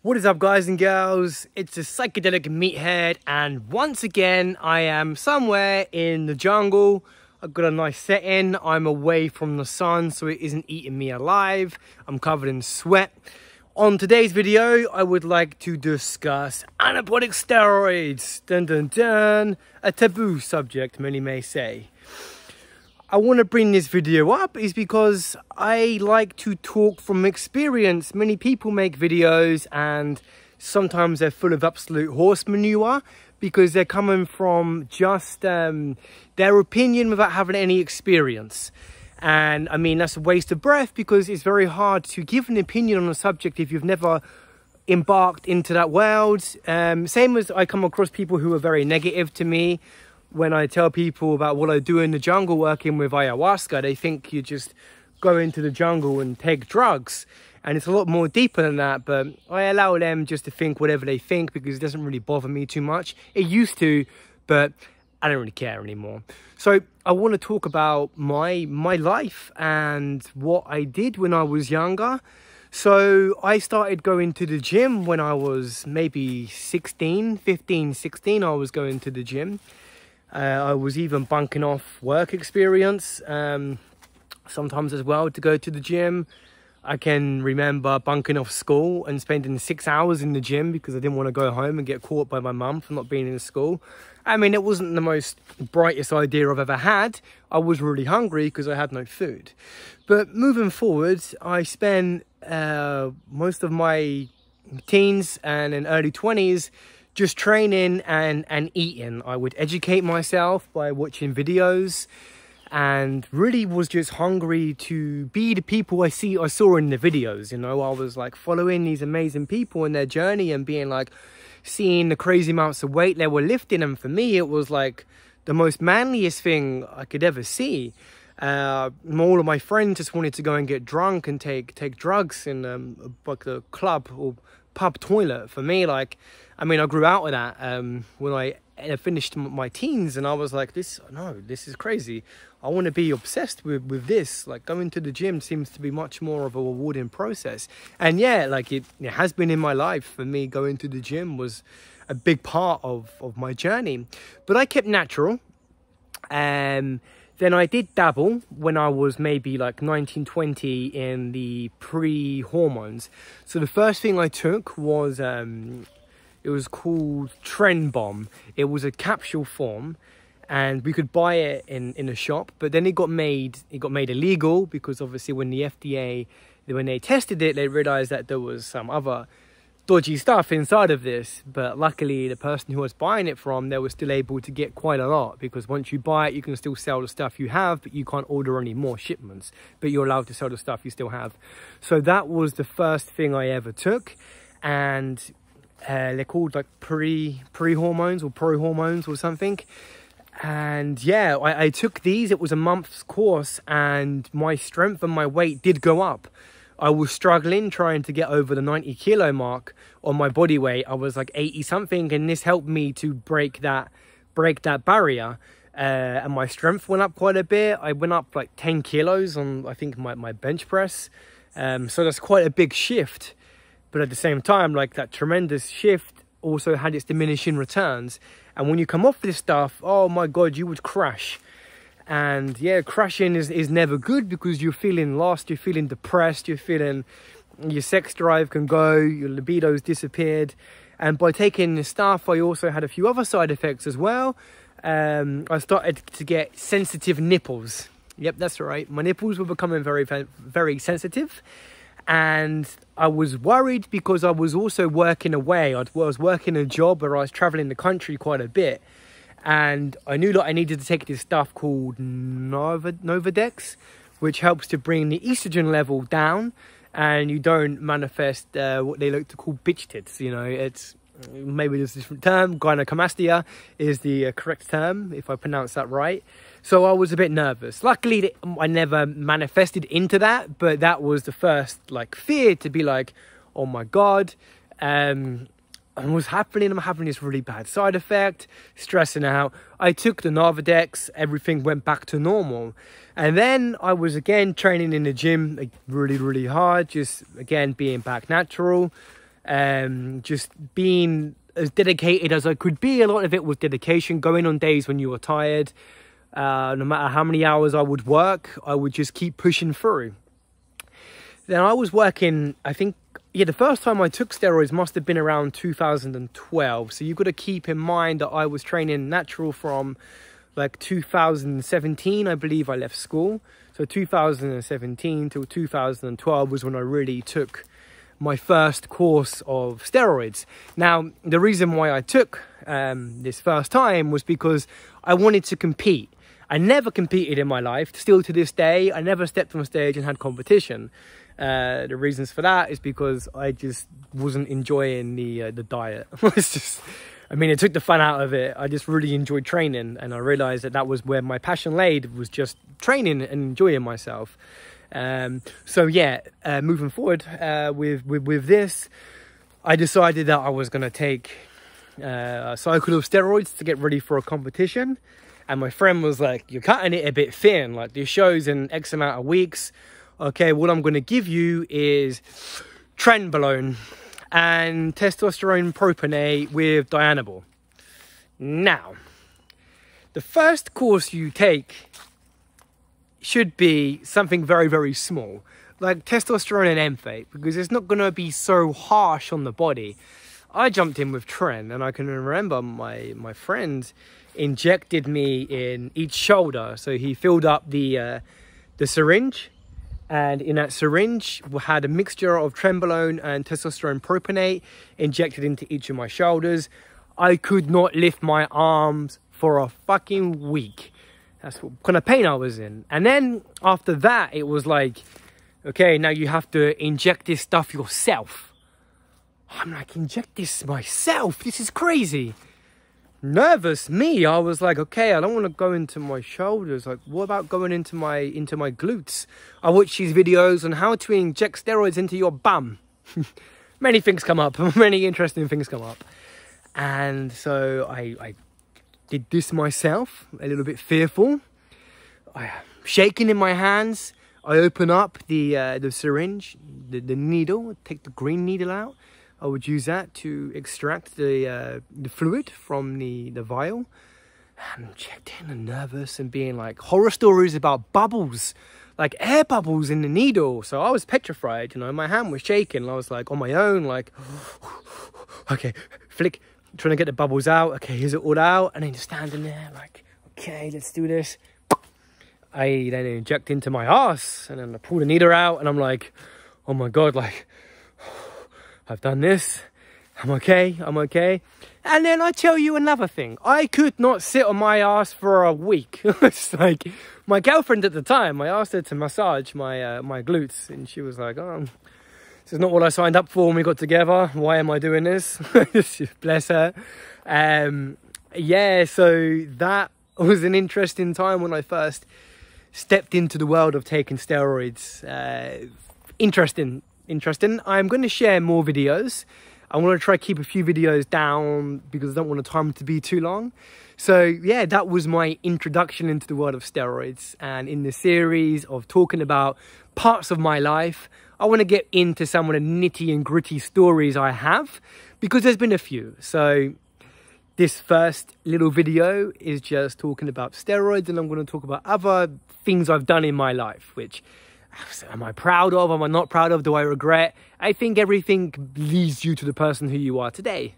What is up, guys and girls? It's a psychedelic meathead, and once again I am somewhere in the jungle. I've got a nice setting. I'm away from the sun, so it isn't eating me alive. I'm covered in sweat. On today's video, I would like to discuss anabolic steroids. Dun dun dun. A taboo subject, many may say. I want to bring this video up is because I like to talk from experience. Many people make videos and sometimes they're full of absolute horse manure because they're coming from just their opinion without having any experience. And I mean, that's a waste of breath because it's very hard to give an opinion on a subject if you've never embarked into that world. Same as I come across people who are very negative to me. When I tell people about what I do in the jungle working with ayahuasca, they think you just go into the jungle and take drugs. And it's a lot more deeper than that, but I allow them just to think whatever they think because it doesn't really bother me too much. It used to, but I don't really care anymore. So I want to talk about my life and what I did when I was younger. So I started going to the gym when I was maybe 15, 16, I was going to the gym. I was even bunking off work experience sometimes as well to go to the gym. I can remember bunking off school and spending 6 hours in the gym because I didn't want to go home and get caught by my mum for not being in school. I mean, it wasn't the most brightest idea I've ever had. I was really hungry because I had no food. But moving forward, I spent most of my teens and in early 20s just training and eating. I would educate myself by watching videos and really was just hungry to be the people I saw in the videos. You know, I was like following these amazing people in their journey and being like, seeing the crazy amounts of weight they were lifting. And for me, it was like the most manliest thing I could ever see. All of my friends just wanted to go and get drunk and take drugs in like the club or pub toilet. For me, like, I mean, I grew out of that when I finished my teens, and I was like, this is crazy. I want to be obsessed with this. Like, going to the gym seems to be much more of a rewarding process. And yeah, like it has been in my life. For me, going to the gym was a big part of my journey. But I kept natural. Then I did dabble when I was maybe like 19, 20 in the pre-hormones. So the first thing I took was, it was called Trend Bomb. It was a capsule form and we could buy it in a shop, but then it got made illegal because obviously when the FDA, when they tested it, they realized that there was some other dodgy stuff inside of this. But luckily the person who was buying it from, they were still able to get quite a lot, because once you buy it, you can still sell the stuff you have, but you can't order any more shipments, but you're allowed to sell the stuff you still have. So that was the first thing I ever took. And they're called like pre-hormones or pro-hormones or something. And yeah, I took these. It was a month's course and my strength and my weight did go up. I was struggling trying to get over the 90 kilo mark on my body weight. I was like 80 something, and this helped me to break that barrier. And my strength went up quite a bit. I went up like 10 kilos on, I think, my bench press. So that's quite a big shift. But at the same time, like, that tremendous shift also had its diminishing returns. And when you come off this stuff, oh my God, you would crash. And yeah, crashing is never good because you're feeling lost, you're feeling depressed, you're feeling your sex drive can go, your libido's disappeared. And by taking this stuff, I also had a few other side effects as well. I started to get sensitive nipples. Yep, that's right. My nipples were becoming very, very sensitive. And I was worried because I was also working away. I was working a job where I was traveling the country quite a bit. And I knew that I needed to take this stuff called Novadex, which helps to bring the estrogen level down. And you don't manifest what they like to call bitch tits. You know, it's maybe there's a different term. Gynecomastia is the correct term, if I pronounce that right. So I was a bit nervous. Luckily, I never manifested into that, but that was the first like fear to be like, oh my God, what's happening? I'm having this really bad side effect, stressing out. I took the Novadex, everything went back to normal. And then I was again training in the gym, like, really, really hard, just again being back natural. just being as dedicated as I could be. A lot of it was dedication, going on days when you were tired. No matter how many hours I would work, I would just keep pushing through. Then I was working, I think, the first time I took steroids must have been around 2012. So you've got to keep in mind that I was training natural from like 2017, I believe I left school. So 2017 till 2012 was when I really took my first course of steroids. Now, the reason why I took this first time was because I wanted to compete. I never competed in my life. Still to this day, I never stepped on stage and had competition. The reasons for that is because I just wasn't enjoying the diet. It's just, I mean, it took the fun out of it. I just really enjoyed training, and I realized that that was where my passion laid, was just training and enjoying myself. So yeah, moving forward with this, I decided that I was going to take a cycle of steroids to get ready for a competition. And my friend was like, "You're cutting it a bit thin, like this show's in X amount of weeks. Okay, what I'm going to give you is trenbolone and testosterone propionate with dianabol." Now, the first course you take should be something very, very small, like testosterone and emphate, because it's not going to be so harsh on the body. I jumped in with tren, and I can remember my friend injected me in each shoulder. So he filled up the syringe, and in that syringe we had a mixture of trenbolone and testosterone propionate injected into each of my shoulders. I could not lift my arms for a fucking week. That's what kind of pain I was in. And then after that, it was like, okay, now you have to inject this stuff yourself. I'm like, inject this myself? This is crazy. Nervous me, I was like, okay, I don't want to go into my shoulders. Like, what about going into my glutes? I watch these videos on how to inject steroids into your bum. Many things come up. Many interesting things come up. And so I did this myself, a little bit fearful. I shaking in my hands. I open up the syringe, the needle, take the green needle out. I would use that to extract the fluid from the vial. And I'm checked in and nervous and being like horror stories about bubbles, like air bubbles in the needle. So I was petrified, you know, my hand was shaking. I was like on my own, like, okay, flick, trying to get the bubbles out. Okay, here's it all out. And then just standing there like, okay, let's do this. I then inject into my ass, and then I pull the needle out, and I'm like, oh my God, like, I've done this. I'm okay. I'm okay. And then I tell you another thing. I could not sit on my ass for a week. It's like my girlfriend at the time, I asked her to massage my glutes, and she was like, oh, this is not what I signed up for when we got together. Why am I doing this? Bless her. Yeah, so that was an interesting time when I first stepped into the world of taking steroids. Interesting. I'm going to share more videos. I want to try to keep a few videos down because I don't want the time to be too long. So yeah, that was my introduction into the world of steroids. And in the series of talking about parts of my life, I want to get into some of the nitty and gritty stories I have, because there's been a few. So this first little video is just talking about steroids, and I'm going to talk about other things I've done in my life, which am I proud of? Am I not proud of? Do I regret? I think everything leads you to the person who you are today.